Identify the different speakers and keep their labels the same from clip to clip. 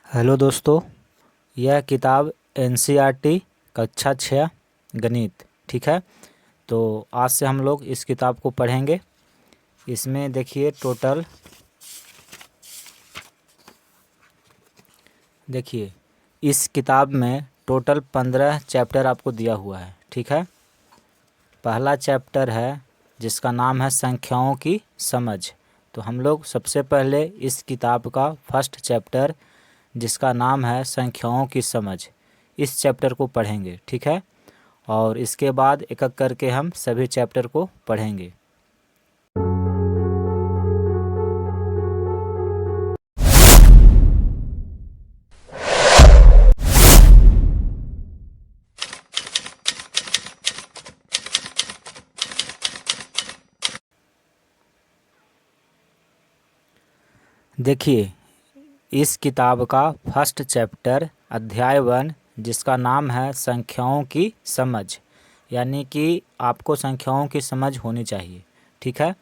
Speaker 1: Hello दोस्तों, यह किताब एनसीईआरटी कक्षा 6 गणित। ठीक है, तो आज से हम लोग इस किताब को पढ़ेंगे। इसमें देखिए इस किताब में टोटल 15 चैप्टर आपको दिया हुआ है। ठीक है, पहला चैप्टर है जिसका नाम है संख्याओं की समझ। तो हम लोग सबसे पहले इस किताब का फर्स्ट चैप्टर जिसका नाम है संख्याओं की समझ, इस चैप्टर को पढ़ेंगे। ठीक है, और इसके बाद एक एक करके हम सभी चैप्टर को पढ़ेंगे। देखिए, इस किताब का फर्स्ट चैप्टर अध्याय 1 जिसका नाम है संख्याओं की समझ, यानी कि आपको संख्याओं की समझ होनी चाहिए। ठीक है,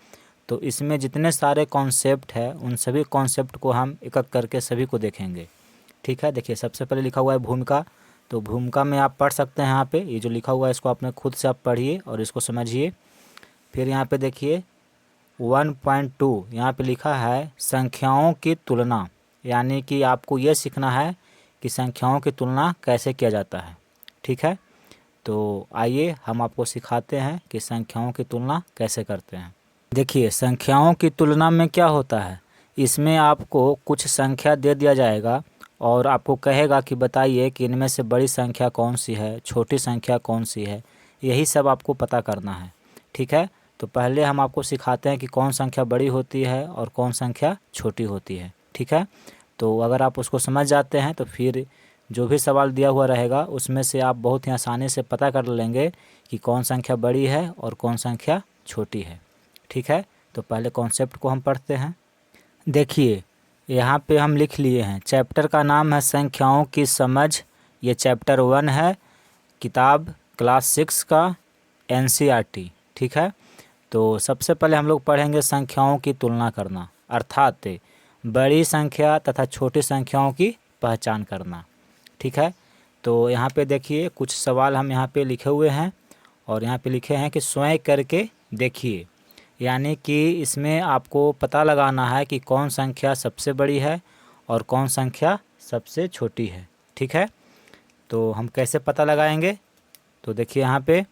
Speaker 1: तो इसमें जितने सारे कॉन्सेप्ट हैं उन सभी कॉन्सेप्ट को हम एक एक करके सभी को देखेंगे। ठीक है, देखिए सबसे पहले लिखा हुआ है भूमिका। तो भूमिका में आप पढ़ सकते हैं, यहाँ पे ये जो लिखा हुआ है इसको आपने खुद से आप पढ़िए और इसको समझिए। फिर यहाँ पे देखिए 1.2 यहाँ पे लिखा है संख्याओं की तुलना, यानी कि आपको ये सीखना है कि संख्याओं की तुलना कैसे किया जाता है। ठीक है, तो आइए हम आपको सिखाते हैं कि संख्याओं की तुलना कैसे करते हैं। देखिए, संख्याओं की तुलना में क्या होता है, इसमें आपको कुछ संख्या दे दिया जाएगा और आपको कहेगा कि बताइए कि इनमें से बड़ी संख्या कौन सी है, छोटी संख्या कौन सी है। यही सब आपको पता करना है। ठीक है, तो पहले हम आपको सिखाते हैं कि कौन संख्या बड़ी होती है और कौन संख्या छोटी होती है। ठीक है, तो अगर आप उसको समझ जाते हैं तो फिर जो भी सवाल दिया हुआ रहेगा उसमें से आप बहुत ही आसानी से पता कर लेंगे कि कौन संख्या बड़ी है और कौन संख्या छोटी है। ठीक है, तो पहले कॉन्सेप्ट को हम पढ़ते हैं। देखिए, यहाँ पे हम लिख लिए हैं, चैप्टर का नाम है संख्याओं की समझ। ये चैप्टर 1 है, किताब क्लास 6 का एनसीईआरटी। ठीक है, तो सबसे पहले हम लोग पढ़ेंगे संख्याओं की तुलना करना, अर्थात बड़ी संख्या तथा छोटी संख्याओं की पहचान करना। ठीक है, तो यहाँ पे देखिए कुछ सवाल हम यहाँ पे लिखे हुए हैं और यहाँ पे लिखे हैं कि स्वयं करके देखिए, यानी कि इसमें आपको पता लगाना है कि कौन संख्या सबसे बड़ी है और कौन संख्या सबसे छोटी है। ठीक है, तो हम कैसे पता लगाएंगे, तो देखिए यहाँ पे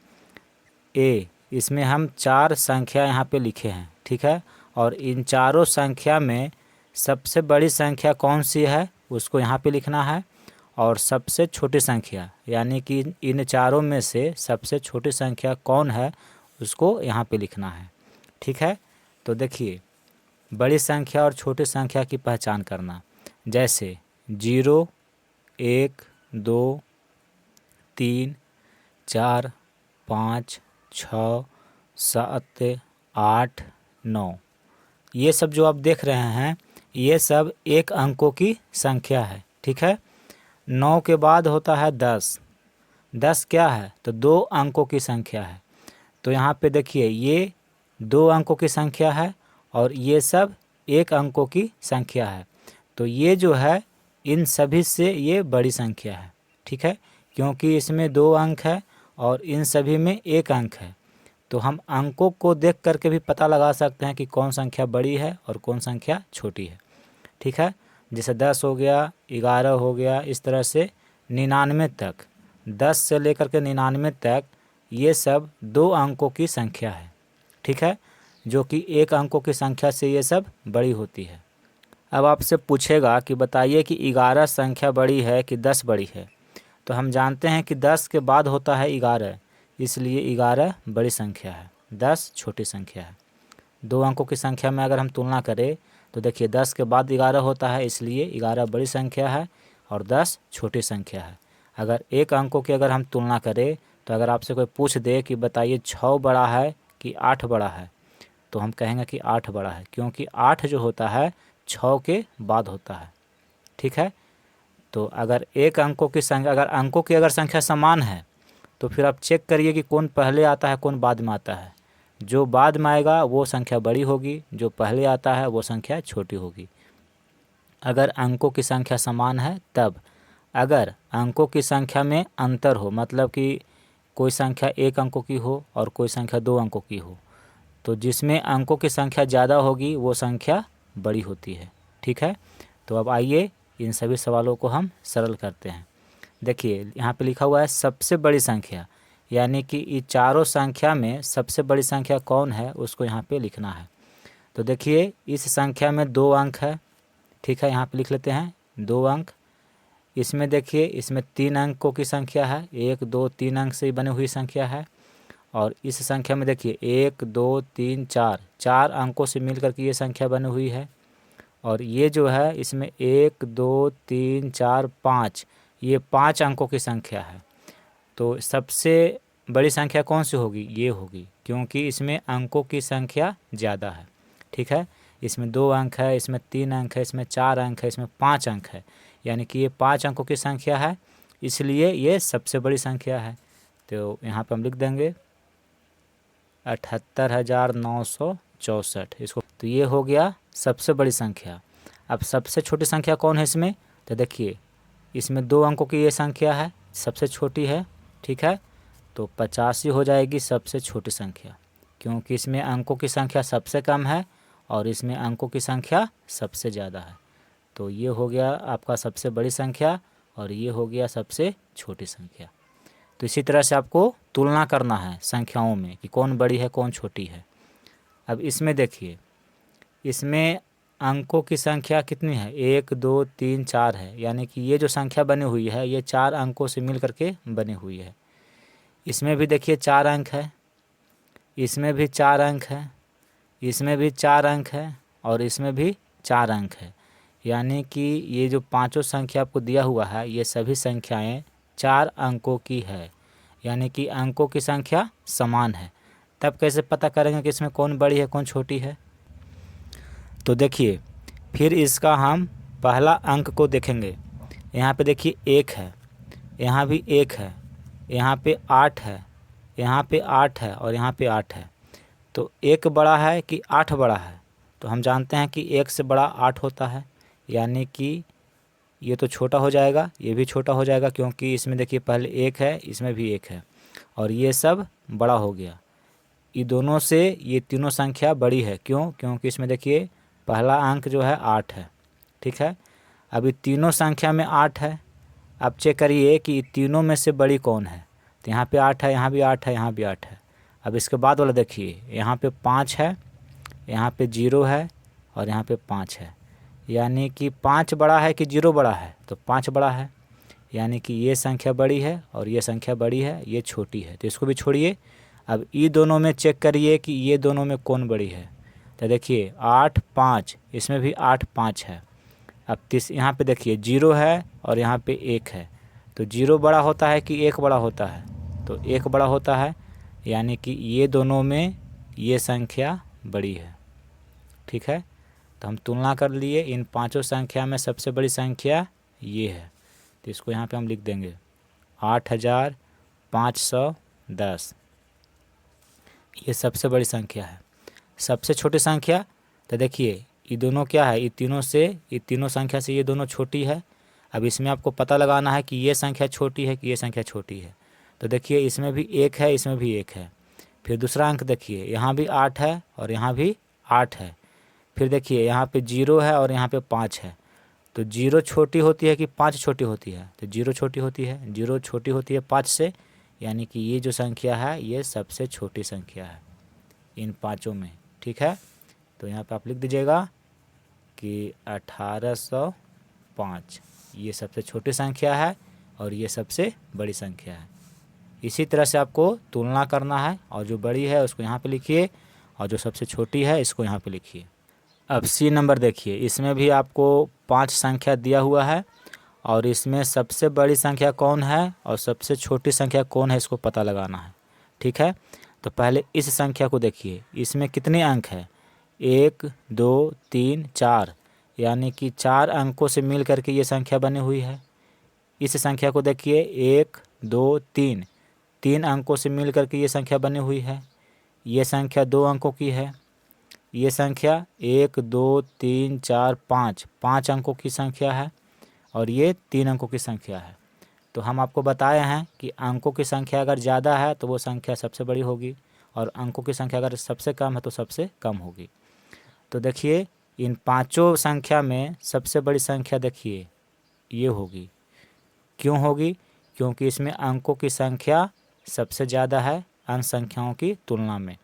Speaker 1: इसमें हम 4 संख्या यहाँ पे लिखे हैं। ठीक है, और इन चारों संख्या में सबसे बड़ी संख्या कौन सी है उसको यहाँ पे लिखना है, और सबसे छोटी संख्या यानी कि इन चारों में से सबसे छोटी संख्या कौन है उसको यहाँ पे लिखना है। ठीक है, तो देखिए बड़ी संख्या और छोटी संख्या की पहचान करना, जैसे 0, 1, 2, 3, 4, 5, 6, 7, 8, 9, ये सब जो आप देख रहे हैं ये सब एक अंकों की संख्या है। ठीक है, 9 के बाद होता है 10। 10 क्या है, तो 2 अंकों की संख्या है। तो यहाँ पे देखिए ये 2 अंकों की संख्या है और ये सब 1 अंकों की संख्या है। तो ये जो है इन सभी से ये बड़ी संख्या है। ठीक है, क्योंकि इसमें 2 अंक है और इन सभी में 1 अंक है। तो हम अंकों को देख करके भी पता लगा सकते हैं कि कौन संख्या बड़ी है और कौन संख्या छोटी है। ठीक है, जैसे 10 हो गया, 11 हो गया, इस तरह से 99 तक, 10 से लेकर के 99 तक ये सब 2 अंकों की संख्या है। ठीक है, जो कि 1 अंकों की संख्या से ये सब बड़ी होती है। अब आपसे पूछेगा कि बताइए कि 11 संख्या बड़ी है कि 10 बड़ी है, तो हम जानते हैं कि 10 के बाद होता है 11, इसलिए 11 बड़ी संख्या है, 10 छोटी संख्या है। 2 अंकों की संख्या में अगर हम तुलना करें तो देखिए 10 के बाद 11 होता है, इसलिए 11 बड़ी संख्या है और 10 छोटी संख्या है। अगर 1 अंकों की अगर हम तुलना करें तो अगर आपसे कोई पूछ दे कि बताइए 6 बड़ा है कि 8 बड़ा है, तो हम कहेंगे कि 8 बड़ा है, क्योंकि 8 जो होता है 6 के बाद होता है। ठीक है, तो अगर 1 अंकों की संख्या, अगर अंकों की अगर संख्या समान है तो फिर आप चेक करिए कि कौन पहले आता है कौन बाद में आता है। जो बाद में आएगा वो संख्या बड़ी होगी, जो पहले आता है वो संख्या छोटी होगी। अगर अंकों की संख्या समान है तब। अगर अंकों की संख्या में अंतर हो, मतलब कि कोई संख्या 1 अंकों की हो और कोई संख्या 2 अंकों की हो, तो जिसमें अंकों की संख्या ज़्यादा होगी वो संख्या बड़ी होती है। ठीक है, तो अब आइए इन सभी सवालों को हम सरल करते हैं। देखिए यहाँ पे लिखा हुआ है सबसे बड़ी संख्या, यानी कि ये चारों संख्या में सबसे बड़ी संख्या कौन है उसको यहाँ पे लिखना है। तो देखिए इस संख्या में 2 अंक है। ठीक है, यहाँ पे लिख लेते हैं 2 अंक। इसमें देखिए इसमें 3 अंकों की संख्या है, 1 2 3 अंक से बनी हुई संख्या है। और इस संख्या में देखिए 1 2 3 4 4 अंकों से मिलकर के ये संख्या बनी हुई है। और ये जो है इसमें 1 2 3 4 5, ये 5 अंकों की संख्या है। तो सबसे बड़ी संख्या कौन सी होगी? ये होगी, क्योंकि इसमें अंकों की संख्या ज़्यादा है। ठीक है, इसमें 2 अंक है, इसमें 3 अंक है, इसमें 4 अंक है, इसमें 5 अंक है, यानी कि ये 5 अंकों की संख्या है, इसलिए ये सबसे बड़ी संख्या है। तो यहाँ पर हम लिख देंगे 78,964 इसको। तो ये हो गया सबसे बड़ी संख्या। अब सबसे छोटी संख्या कौन है इसमें? तो देखिए इसमें 2 अंकों की ये संख्या है, सबसे छोटी है। ठीक है, तो 85 हो जाएगी सबसे छोटी संख्या, क्योंकि इसमें अंकों की संख्या सबसे कम है और इसमें अंकों की संख्या सबसे ज़्यादा है। तो ये हो गया आपका सबसे बड़ी संख्या और ये हो गया सबसे छोटी संख्या। तो इसी तरह से आपको तुलना करना है संख्याओं में कि कौन बड़ी है कौन छोटी है। अब इसमें देखिए इसमें अंकों की संख्या कितनी है? 1 2 3 4 है, यानी कि ये जो संख्या बनी हुई है ये 4 अंकों से मिल करके बनी हुई है। इसमें भी देखिए 4 अंक है, इसमें भी 4 अंक है, इसमें भी 4 अंक है और इसमें भी 4 अंक है, यानी कि ये जो पांचों संख्या आपको दिया हुआ है ये सभी संख्याएं 4 अंकों की है, यानी कि अंकों की संख्या समान है। तब कैसे पता करेंगे कि इसमें कौन बड़ी है कौन छोटी है? तो देखिए फिर इसका हम पहला अंक को देखेंगे। यहाँ पे देखिए 1 है, यहाँ भी 1 है, यहाँ पे 8 है, यहाँ पे 8 है और यहाँ पे 8 है। तो 1 बड़ा है कि 8 बड़ा है? तो हम जानते हैं कि 1 से बड़ा 8 होता है, यानी कि ये तो छोटा हो जाएगा, ये भी छोटा हो जाएगा, क्योंकि इसमें देखिए पहले 1 है, इसमें भी 1 है और ये सब बड़ा हो गया। ये दोनों से ये तीनों संख्या बड़ी है। क्यों? क्योंकि इसमें देखिए पहला अंक जो है 8 है। ठीक है, अभी तीनों संख्या में 8 है। अब चेक करिए कि तीनों में से बड़ी कौन है। तो यहाँ पे 8 है, यहाँ भी 8 है, यहाँ भी 8 है। अब इसके बाद वाला देखिए यहाँ पे 5 है, यहाँ पे 0 है और यहाँ पे 5 है, यानी कि 5 बड़ा है कि 0 बड़ा है? तो 5 बड़ा है, यानी कि ये संख्या बड़ी है और ये संख्या बड़ी है, ये छोटी है। तो इसको भी छोड़िए। अब ये दोनों में चेक करिए कि ये दोनों में कौन बड़ी है। तो देखिए 8 5, इसमें भी 8 5 है। अब यहाँ पे देखिए 0 है और यहाँ पे 1 है। तो 0 बड़ा होता है कि 1 बड़ा होता है? तो 1 बड़ा होता है, यानी कि ये दोनों में ये संख्या बड़ी है। ठीक है, तो हम तुलना कर लिए, इन पांचों संख्या में सबसे बड़ी संख्या ये है। तो इसको यहाँ पे हम लिख देंगे 8510, ये सबसे बड़ी संख्या है। सबसे छोटी संख्या, तो देखिए ये दोनों क्या है? ये तीनों संख्या से ये दोनों छोटी है। अब इसमें आपको पता लगाना है कि ये संख्या छोटी है कि ये संख्या छोटी है। तो देखिए इसमें भी 1 है, इसमें भी 1 है। फिर दूसरा अंक देखिए यहाँ भी 8 है और यहाँ भी 8 है। फिर देखिए यहाँ पे 0 है और यहाँ पे 5 है। तो 0 छोटी होती है कि 5 छोटी होती है? तो 0 छोटी होती है, 0 छोटी होती है 5 से, यानी कि ये जो संख्या है ये सबसे छोटी संख्या है इन पाँचों में। ठीक है, तो यहाँ पे आप लिख दीजिएगा कि 1805 ये सबसे छोटी संख्या है और ये सबसे बड़ी संख्या है। इसी तरह से आपको तुलना करना है, और जो बड़ी है उसको यहाँ पे लिखिए और जो सबसे छोटी है इसको यहाँ पे लिखिए। अब सी नंबर देखिए, इसमें भी आपको 5 संख्या दिया हुआ है और इसमें सबसे बड़ी संख्या कौन है और सबसे छोटी संख्या कौन है इसको पता लगाना है। ठीक है, तो पहले इस संख्या को देखिए, इसमें कितने अंक है? 1 2 3 4, यानी कि 4 अंकों से मिल करके ये संख्या बनी हुई है। इस संख्या को देखिए 1 2 3, 3 अंकों से मिल करके ये संख्या बनी हुई है। ये संख्या 2 अंकों की है। ये संख्या 1 2 3 4 5 5 अंकों की संख्या है और ये 3 अंकों की संख्या है। तो हम आपको बताए हैं कि अंकों की संख्या अगर ज़्यादा है तो वो संख्या सबसे बड़ी होगी और अंकों की संख्या अगर सबसे कम है तो सबसे कम होगी। तो देखिए इन पांचों संख्या में सबसे बड़ी संख्या देखिए ये होगी। क्यों होगी? क्योंकि इसमें अंकों की संख्या सबसे ज़्यादा है अंक संख्याओं की तुलना में।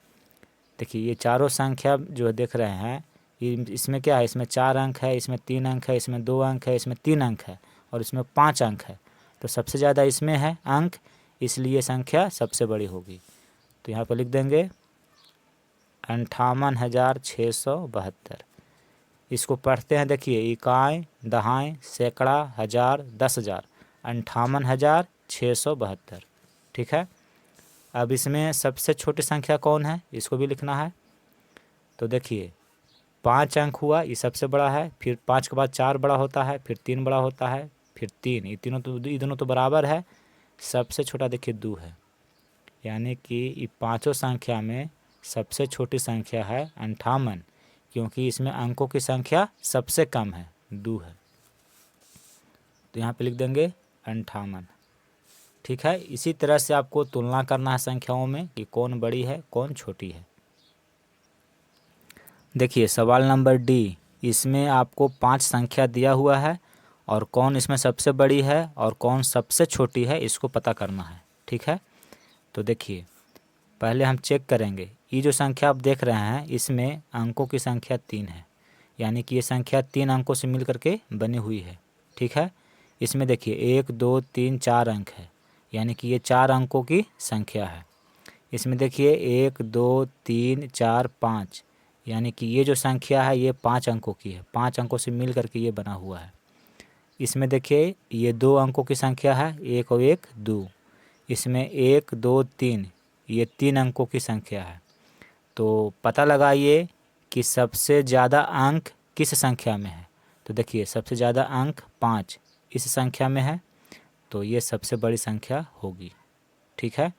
Speaker 1: देखिए ये चारों संख्या जो देख रहे हैं इसमें क्या है, इसमें 4 अंक है, इसमें 3 अंक है, इसमें 2 अंक है, इसमें 3 अंक है और इसमें 5 अंक है। तो सबसे ज़्यादा इसमें है अंक, इसलिए संख्या सबसे बड़ी होगी। तो यहाँ पर लिख देंगे 58,672। इसको पढ़ते हैं, देखिए इकाई, दहाई, सैकड़ा, हज़ार, 10,000, 58,672। ठीक है। अब इसमें सबसे छोटी संख्या कौन है इसको भी लिखना है। तो देखिए 5 अंक हुआ, ये सबसे बड़ा है, फिर 5 के बाद 4 बड़ा होता है, फिर 3 बड़ा होता है, फिर 3, ये दोनों तो बराबर है। सबसे छोटा देखिए 2 है, यानी कि ये पांचों संख्या में सबसे छोटी संख्या है 58, क्योंकि इसमें अंकों की संख्या सबसे कम है 2 है। तो यहाँ पे लिख देंगे 58। ठीक है। इसी तरह से आपको तुलना करना है संख्याओं में कि कौन बड़ी है कौन छोटी है। देखिए सवाल नंबर डी, इसमें आपको 5 संख्या दिया हुआ है और कौन इसमें सबसे बड़ी है और कौन सबसे छोटी है इसको पता करना है। ठीक है। तो देखिए पहले हम चेक करेंगे, ये जो संख्या आप देख रहे हैं इसमें अंकों की संख्या 3 है, यानी कि ये संख्या 3 अंकों से मिल करके बनी हुई है। ठीक है। इसमें देखिए 1 2 3 4 अंक है, यानी कि ये 4 अंकों की संख्या है। इसमें देखिए 1 2 3 4 5, यानी कि ये जो संख्या है ये 5 अंकों की है, 5 अंकों से मिल करके ये बना हुआ है। इसमें देखिए ये 2 अंकों की संख्या है, 1 और 1 2। इसमें 1 2 3, ये 3 अंकों की संख्या है। तो पता लगाइए कि सबसे ज़्यादा अंक किस संख्या में है। तो देखिए सबसे ज़्यादा अंक 5 इस संख्या में है, तो ये सबसे बड़ी संख्या होगी। ठीक है।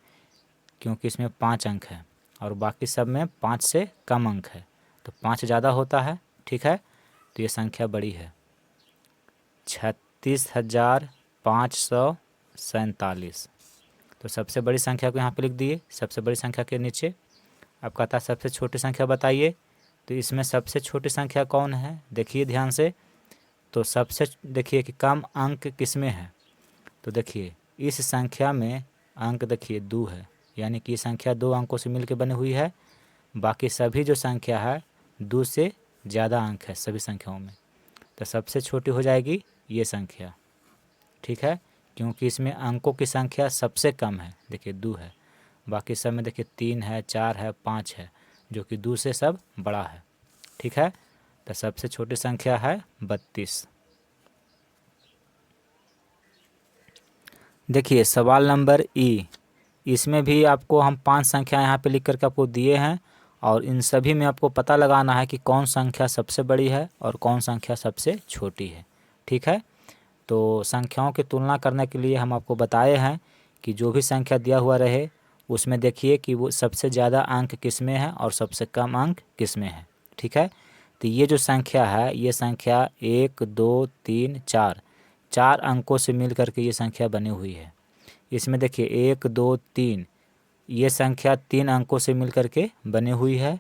Speaker 1: क्योंकि इसमें 5 अंक है और बाकी सब में 5 से कम अंक है, तो 5 ज़्यादा होता है। ठीक है। तो ये संख्या बड़ी है 36,547। तो सबसे बड़ी संख्या को यहाँ पे लिख दिए। सबसे बड़ी संख्या के नीचे अब कहता है सबसे छोटी संख्या बताइए। तो इसमें सबसे छोटी संख्या कौन है देखिए ध्यान से। तो सबसे देखिए कि कम अंक किसमें है। तो देखिए इस संख्या में अंक देखिए 2 है, यानी कि संख्या 2 अंकों से मिलकर बनी हुई है। बाकी सभी जो संख्या है 2 से ज़्यादा अंक है सभी संख्याओं में, तो सबसे छोटी हो जाएगी ये संख्या। ठीक है। क्योंकि इसमें अंकों की संख्या सबसे कम है, देखिए 2 है। बाकी सब में देखिए 3 है, 4 है, 5 है, जो कि 2 से सब बड़ा है। ठीक है। तो सबसे छोटी संख्या है 32। देखिए सवाल नंबर ई, इसमें भी आपको हम 5 संख्या यहाँ पे लिख करके आपको दिए हैं और इन सभी में आपको पता लगाना है कि कौन संख्या सबसे बड़ी है और कौन संख्या सबसे छोटी है। ठीक है। तो संख्याओं की तुलना करने के लिए हम आपको बताए हैं कि जो भी संख्या दिया हुआ रहे उसमें देखिए कि वो सबसे ज़्यादा अंक किस में है और सबसे कम अंक किस में है। ठीक है। तो ये जो संख्या है ये संख्या 1 2 3 4 4 अंकों से मिल करके ये संख्या बनी हुई है। इसमें देखिए 1 2 3, ये संख्या 3 अंकों से मिल करके बनी हुई है।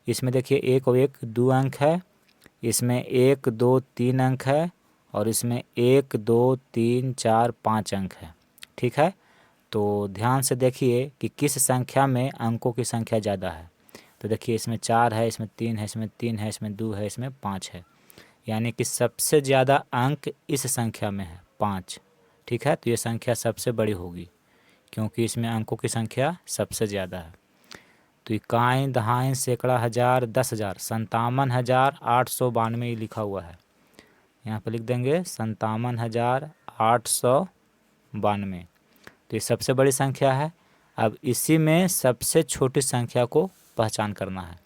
Speaker 1: इसमें देखिए 1 और 1 2 अंक है, इसमें 1 2 3 अंक है और इसमें 1 2 3 4 5 अंक है। ठीक है। तो ध्यान से देखिए कि किस संख्या में अंकों की संख्या ज़्यादा है। तो देखिए इसमें 4 है, इसमें 3 है, इसमें 3 है, इसमें 2 है, इसमें 5 है, यानी कि सबसे ज़्यादा अंक इस संख्या में है 5। ठीक है। तो ये संख्या सबसे बड़ी होगी क्योंकि इसमें अंकों की संख्या सबसे ज़्यादा है। तो इकाई, दहाई, सैकड़ा, हज़ार, 10,000, 57,892 लिखा हुआ है। यहाँ पर लिख देंगे 57,892। तो ये सबसे बड़ी संख्या है। अब इसी में सबसे छोटी संख्या को पहचान करना है।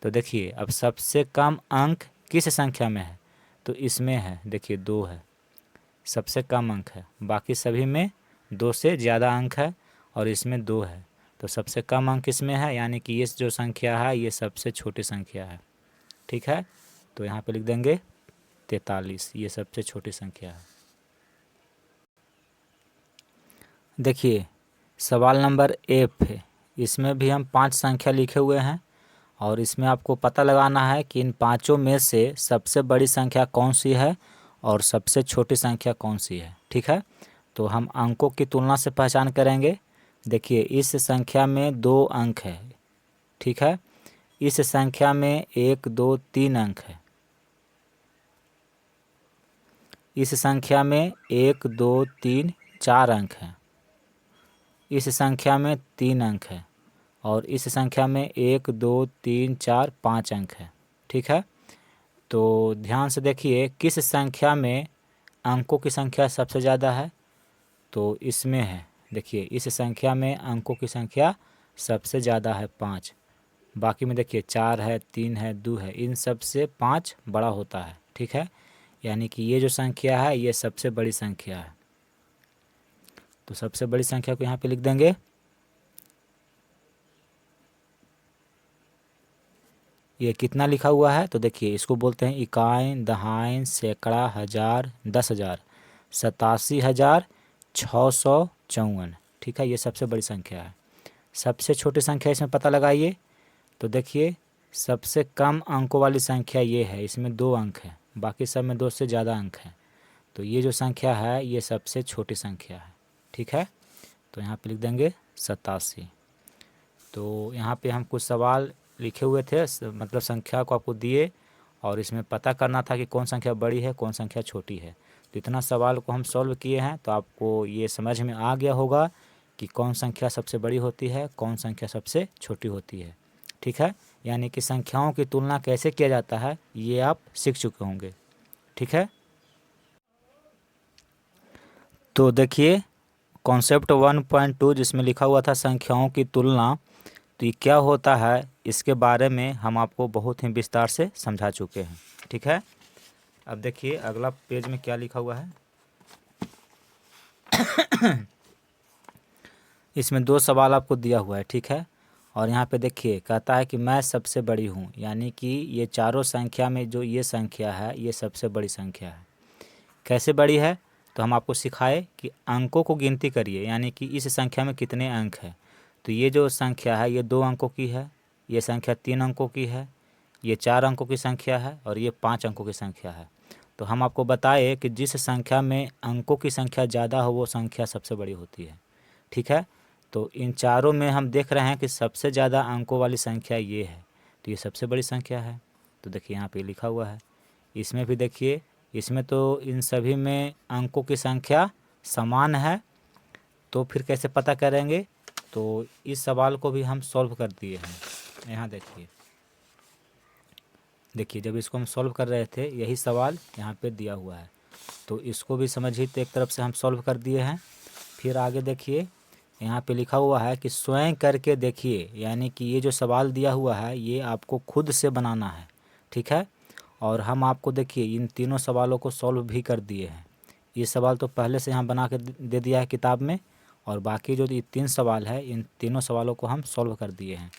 Speaker 1: तो देखिए अब सबसे कम अंक किस संख्या में है। तो इसमें है, देखिए 2 है, सबसे कम अंक है। बाकी सभी में 2 से ज़्यादा अंक है और इसमें 2 है। तो सबसे कम अंक इसमें है, यानी कि ये जो संख्या है ये सबसे छोटी संख्या है। ठीक है, तो यहाँ पे लिख देंगे 43, ये सबसे छोटी संख्या है। देखिए सवाल नंबर एफ है, इसमें भी हम 5 संख्या लिखे हुए हैं और इसमें आपको पता लगाना है कि इन पांचों में से सबसे बड़ी संख्या कौन सी है और सबसे छोटी संख्या कौन सी है। ठीक है, तो हम अंकों की तुलना से पहचान करेंगे। देखिए इस संख्या में 2 अंक है। ठीक है, इस संख्या में 1 2 3 अंक है। इस संख्या में 1 2 3 4 अंक हैं। इस संख्या में 3 अंक है और इस संख्या में 1 2 3 4 5 अंक है। ठीक है, तो ध्यान से देखिए किस संख्या में अंकों की संख्या सबसे ज़्यादा है, तो इसमें है। देखिए इस संख्या में अंकों की संख्या सबसे ज़्यादा है 5। बाकी में देखिए 4 है, 3 है, 2 है, इन सब से 5 बड़ा होता है। ठीक है, यानी कि ये जो संख्या है ये सबसे बड़ी संख्या है। तो सबसे बड़ी संख्या को यहाँ पे लिख देंगे। ये कितना लिखा हुआ है, तो देखिए इसको बोलते हैं इकाई, दहाई, सैकड़ा, हज़ार, 10,000, 87,654। ठीक है, ये सबसे बड़ी संख्या है। सबसे छोटी संख्या इसमें पता लगाइए, तो देखिए सबसे कम अंकों वाली संख्या ये है, इसमें 2 अंक हैं, बाकी सब में 2 से ज़्यादा अंक हैं। तो ये जो संख्या है ये सबसे छोटी संख्या है। ठीक है, तो यहाँ पे लिख देंगे 87। तो यहाँ पे हम कुछ सवाल लिखे हुए थे, मतलब संख्या को आपको दिए और इसमें पता करना था कि कौन संख्या बड़ी है कौन संख्या छोटी है। तो इतना सवाल को हम सॉल्व किए हैं, तो आपको ये समझ में आ गया होगा कि कौन संख्या सबसे बड़ी होती है, कौन संख्या सबसे छोटी होती है। ठीक है, यानी कि संख्याओं की तुलना कैसे किया जाता है ये आप सीख चुके होंगे। ठीक है, तो देखिए कॉन्सेप्ट 1.2 जिसमें लिखा हुआ था संख्याओं की तुलना, तो ये क्या होता है इसके बारे में हम आपको बहुत ही विस्तार से समझा चुके हैं। ठीक है, अब देखिए अगला पेज में क्या लिखा हुआ है। इसमें 2 सवाल आपको दिया हुआ है। ठीक है, और यहाँ पे देखिए कहता है कि मैं सबसे बड़ी हूँ, यानी कि ये चारों संख्या में जो ये संख्या है ये सबसे बड़ी संख्या है। कैसे बड़ी है, तो हम आपको सिखाए कि अंकों को गिनती करिए, यानी कि इस संख्या में कितने अंक हैं। तो ये जो संख्या है ये 2 अंकों की है, ये संख्या 3 अंकों की है, ये 4 अंकों की संख्या है और ये 5 अंकों की संख्या है। तो हम आपको बताए कि जिस संख्या में अंकों की संख्या ज़्यादा हो वो संख्या सबसे बड़ी होती है। ठीक है, तो इन चारों में हम देख रहे हैं कि सबसे ज़्यादा अंकों वाली संख्या ये है, तो ये सबसे बड़ी संख्या है। तो देखिए यहाँ पे लिखा हुआ है। इसमें भी देखिए, इसमें तो इन सभी में अंकों की संख्या समान है, तो फिर कैसे पता करेंगे, तो इस सवाल को भी हम सॉल्व कर दिए हैं। यहाँ देखिए जब इसको हम सॉल्व कर रहे थे यही सवाल यहाँ पे दिया हुआ है, तो इसको भी समझिए, तो एक तरफ से हम सॉल्व कर दिए हैं। फिर आगे देखिए यहाँ पे लिखा हुआ है कि स्वयं करके देखिए, यानी कि ये जो सवाल दिया हुआ है ये आपको खुद से बनाना है। ठीक है, और हम आपको देखिए इन तीनों सवालों को सॉल्व भी कर दिए हैं। ये सवाल तो पहले से यहाँ बना के दे दिया है किताब में, और बाकी जो ये 3 सवाल है इन तीनों सवालों को हम सॉल्व कर दिए हैं।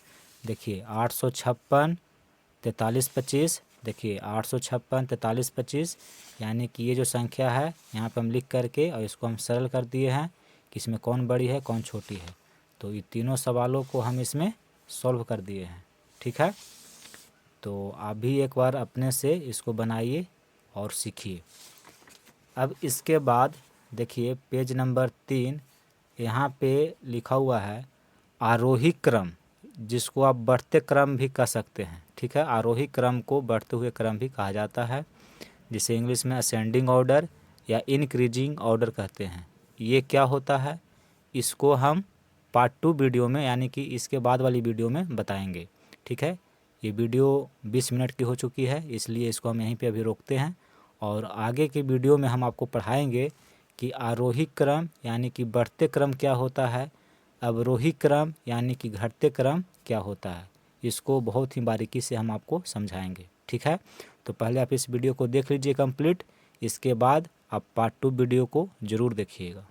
Speaker 1: देखिए 856 43 25, देखिए 856 43 25, यानी कि ये जो संख्या है यहाँ पे हम लिख करके और इसको हम सरल कर दिए हैं कि इसमें कौन बड़ी है कौन छोटी है। तो ये तीनों सवालों को हम इसमें सॉल्व कर दिए हैं। ठीक है, तो आप भी एक बार अपने से इसको बनाइए और सीखिए। अब इसके बाद देखिए पेज नंबर 3, यहाँ पे लिखा हुआ है आरोही क्रम, जिसको आप बढ़ते क्रम भी कह सकते हैं। ठीक है, आरोही क्रम को बढ़ते हुए क्रम भी कहा जाता है, जिसे इंग्लिश में असेंडिंग ऑर्डर या इंक्रीजिंग ऑर्डर कहते हैं। ये क्या होता है इसको हम पार्ट 2 वीडियो में, यानी कि इसके बाद वाली वीडियो में बताएंगे। ठीक है, ये वीडियो 20 मिनट की हो चुकी है, इसलिए इसको हम यहीं पे अभी रोकते हैं और आगे के वीडियो में हम आपको पढ़ाएंगे कि आरोही क्रम यानी कि बढ़ते क्रम क्या होता है, अवरोही क्रम यानी कि घटते क्रम क्या होता है। इसको बहुत ही बारीकी से हम आपको समझाएंगे। ठीक है, तो पहले आप इस वीडियो को देख लीजिए कंप्लीट, इसके बाद आप पार्ट 2 वीडियो को ज़रूर देखिएगा।